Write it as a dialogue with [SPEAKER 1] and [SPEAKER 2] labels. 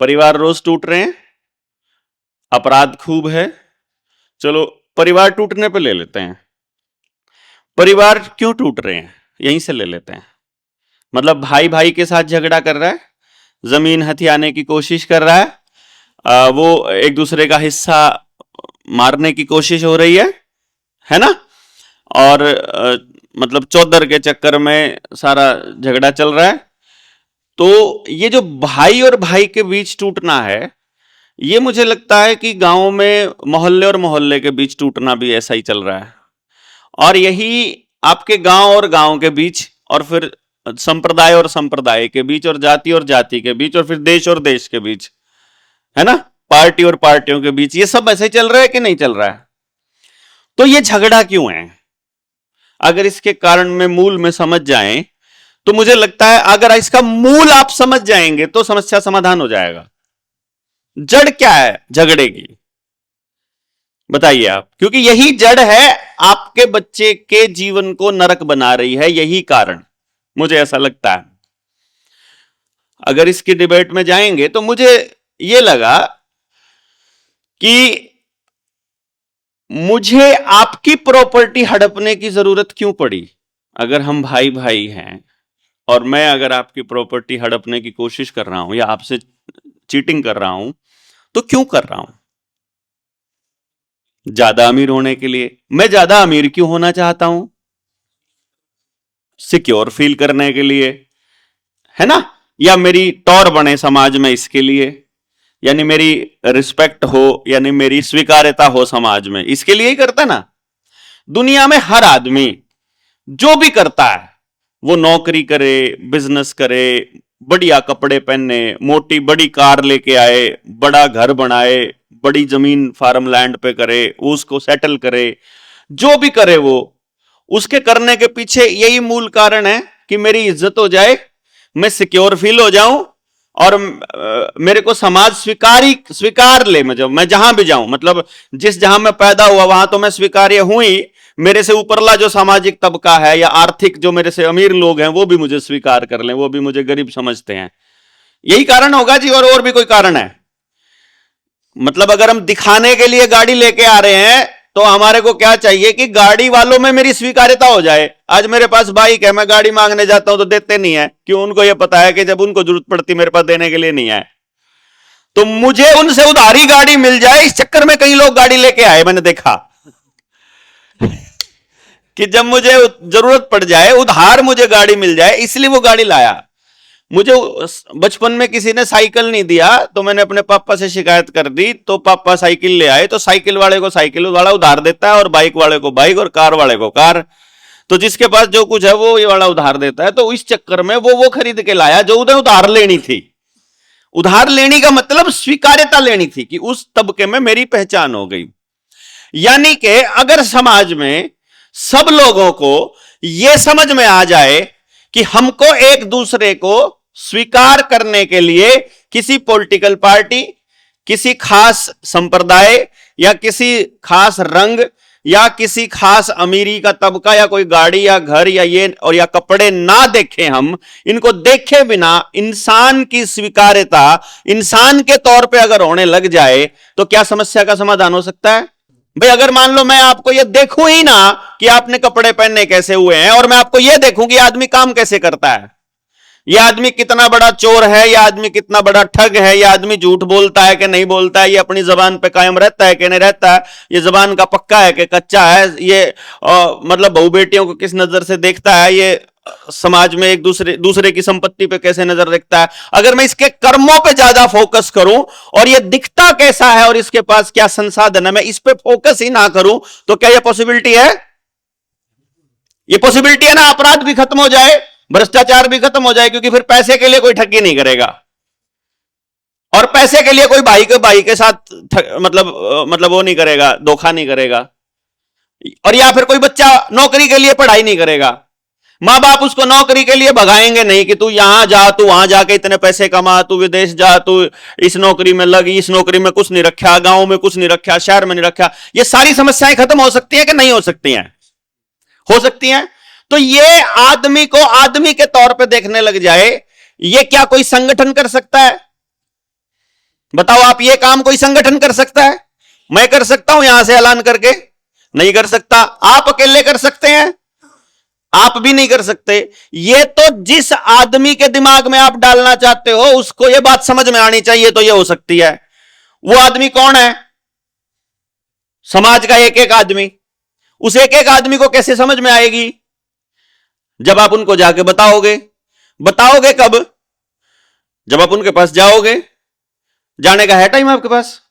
[SPEAKER 1] परिवार रोज टूट रहे हैं, अपराध खूब है। चलो परिवार टूटने पे ले लेते हैं। परिवार क्यों टूट रहे हैं यहीं से ले लेते हैं। मतलब भाई भाई के साथ झगड़ा कर रहा है, जमीन हथियाने की कोशिश कर रहा है, वो एक दूसरे का हिस्सा मारने की कोशिश हो रही है ना। और मतलब चौधर के चक्कर में सारा झगड़ा चल रहा है। तो ये जो भाई और भाई के बीच टूटना है, ये मुझे लगता है कि गांव में मोहल्ले और मोहल्ले के बीच टूटना भी ऐसा ही चल रहा है। और यही आपके गांव और गांव के बीच, और फिर संप्रदाय और संप्रदाय के बीच, और जाति और जाति के बीच, और फिर देश और देश के बीच, है ना, पार्टी और पार्टियों के बीच, ये सब ऐसे चल रहा है कि नहीं चल रहा है। तो ये झगड़ा क्यों है? अगर इसके कारण में मूल में समझ जाएं तो मुझे लगता है अगर इसका मूल आप समझ जाएंगे तो समस्या समाधान हो जाएगा। जड़ क्या है झगड़े की, बताइए आप। क्योंकि यही जड़ है आपके बच्चे के जीवन को नरक बना रही है, यही कारण मुझे ऐसा लगता है। अगर इसकी डिबेट में जाएंगे तो मुझे यह लगा कि मुझे आपकी प्रॉपर्टी हड़पने की जरूरत क्यों पड़ी। अगर हम भाई भाई हैं और मैं अगर आपकी प्रॉपर्टी हड़पने की कोशिश कर रहा हूं या आपसे चीटिंग कर रहा हूं, तो क्यों कर रहा हूं? ज्यादा अमीर होने के लिए। मैं ज्यादा अमीर क्यों होना चाहता हूं? सिक्योर फील करने के लिए, है ना। या मेरी टौर बने समाज में, इसके लिए, यानी मेरी रिस्पेक्ट हो, यानी मेरी स्वीकार्यता हो समाज में, इसके लिए ही करता ना। दुनिया में हर आदमी जो भी करता है, वो नौकरी करे, बिजनेस करे, बढ़िया कपड़े पहने, मोटी बड़ी कार लेके आए, बड़ा घर बनाए, बड़ी जमीन फार्म लैंड पे करे, उसको सेटल करे, जो भी करे वो, उसके करने के पीछे यही मूल कारण है कि मेरी इज्जत हो जाए, मैं सिक्योर फील हो जाऊं, और मेरे को समाज स्वीकार ले। मैं जहां भी जाऊं, मतलब जिस जहां मैं पैदा हुआ वहां तो मैं स्वीकार्य हूं ही, मेरे से ऊपरला जो सामाजिक तबका है या आर्थिक जो मेरे से अमीर लोग हैं वो भी मुझे स्वीकार कर लें, वो भी मुझे गरीब समझते हैं। यही कारण होगा जी, और भी कोई कारण है? मतलब अगर हम दिखाने के लिए गाड़ी लेके आ रहे हैं तो हमारे को क्या चाहिए कि गाड़ी वालों में मेरी स्वीकार्यता हो जाए। आज मेरे पास बाइक है, मैं गाड़ी मांगने जाता हूं तो देते नहीं है, क्यों? उनको यह पता है कि जब उनको जरूरत पड़ती मेरे पास देने के लिए नहीं है। तो मुझे उनसे उधारी गाड़ी मिल जाए, इस चक्कर में कई लोग गाड़ी लेके आए, मैंने देखा कि जब मुझे जरूरत पड़ जाए, उधार मुझे गाड़ी मिल जाए, इसलिए वो गाड़ी लाया। मुझे बचपन में किसी ने साइकिल नहीं दिया तो मैंने अपने पापा से शिकायत कर दी, तो पापा साइकिल ले आए। तो साइकिल वाले को साइकिल वाला उधार देता है, और बाइक वाले को बाइक, और कार वाले को कार। तो जिसके पास जो कुछ है वो ये वाला उधार देता है। तो इस चक्कर में वो खरीद के लाया जो उन्हें उधार लेनी थी। उधार लेने का मतलब स्वीकार्यता लेनी थी कि उस तबके में मेरी पहचान हो गई। यानी कि अगर समाज में सब लोगों को यह समझ में आ जाए कि हमको एक दूसरे को स्वीकार करने के लिए किसी पॉलिटिकल पार्टी, किसी खास संप्रदाय, या किसी खास रंग, या किसी खास अमीरी का तबका, या कोई गाड़ी या घर या ये और या कपड़े ना देखें, हम इनको देखे बिना इंसान की स्वीकार्यता इंसान के तौर पे अगर होने लग जाए तो क्या समस्या का समाधान हो सकता है? भाई अगर मान लो मैं आपको यह देखूं ही ना कि आपने कपड़े पहनने कैसे हुए हैं, और मैं आपको यह देखूं कि आदमी काम कैसे करता है, यह आदमी कितना बड़ा चोर है, यह आदमी कितना बड़ा ठग है, यह आदमी झूठ बोलता है कि नहीं बोलता है, ये अपनी जबान पे कायम रहता है कि नहीं रहता है, ये जबान का पक्का है कि कच्चा है, ये मतलब बहू बेटियों को किस नजर से देखता है, ये समाज में एक दूसरे की संपत्ति पे कैसे नजर रखता है। अगर मैं इसके कर्मों पे ज्यादा फोकस करूं और ये दिखता कैसा है और इसके पास क्या संसाधन है, मैं इस पे फोकस ही ना करूं, तो क्या यह पॉसिबिलिटी है? ये पॉसिबिलिटी है ना, अपराध भी खत्म हो जाए, भ्रष्टाचार भी खत्म हो जाए, क्योंकि फिर पैसे के लिए कोई ठगी नहीं करेगा, और पैसे के लिए कोई भाई के साथ मतलब वो नहीं करेगा, धोखा नहीं करेगा, और या फिर कोई बच्चा नौकरी के लिए पढ़ाई नहीं करेगा। मां बाप उसको नौकरी के लिए भगाएंगे नहीं कि तू यहां जा, तू वहां जाके इतने पैसे कमा, तू विदेश जा, तू इस नौकरी में लग, इस नौकरी में कुछ नहीं रखा, गांव में कुछ नहीं रखा, शहर में नहीं रखा। ये सारी समस्याएं खत्म हो सकती हैं कि नहीं हो सकती हैं? हो सकती हैं। तो ये आदमी को आदमी के तौर पे देखने लग जाए, ये क्या कोई संगठन कर सकता है? बताओ, आप ये काम कोई संगठन कर सकता है? मैं कर सकता हूं यहां से ऐलान करके? नहीं कर सकता। आप अकेले कर सकते हैं? आप भी नहीं कर सकते। ये तो जिस आदमी के दिमाग में आप डालना चाहते हो उसको ये बात समझ में आनी चाहिए, तो ये हो सकती है। वो आदमी कौन है? समाज का एक एक आदमी। उस एक एक आदमी को कैसे समझ में आएगी? जब आप उनको जाके बताओगे। बताओगे कब? जब आप उनके पास जाओगे। जाने का है टाइम आपके पास?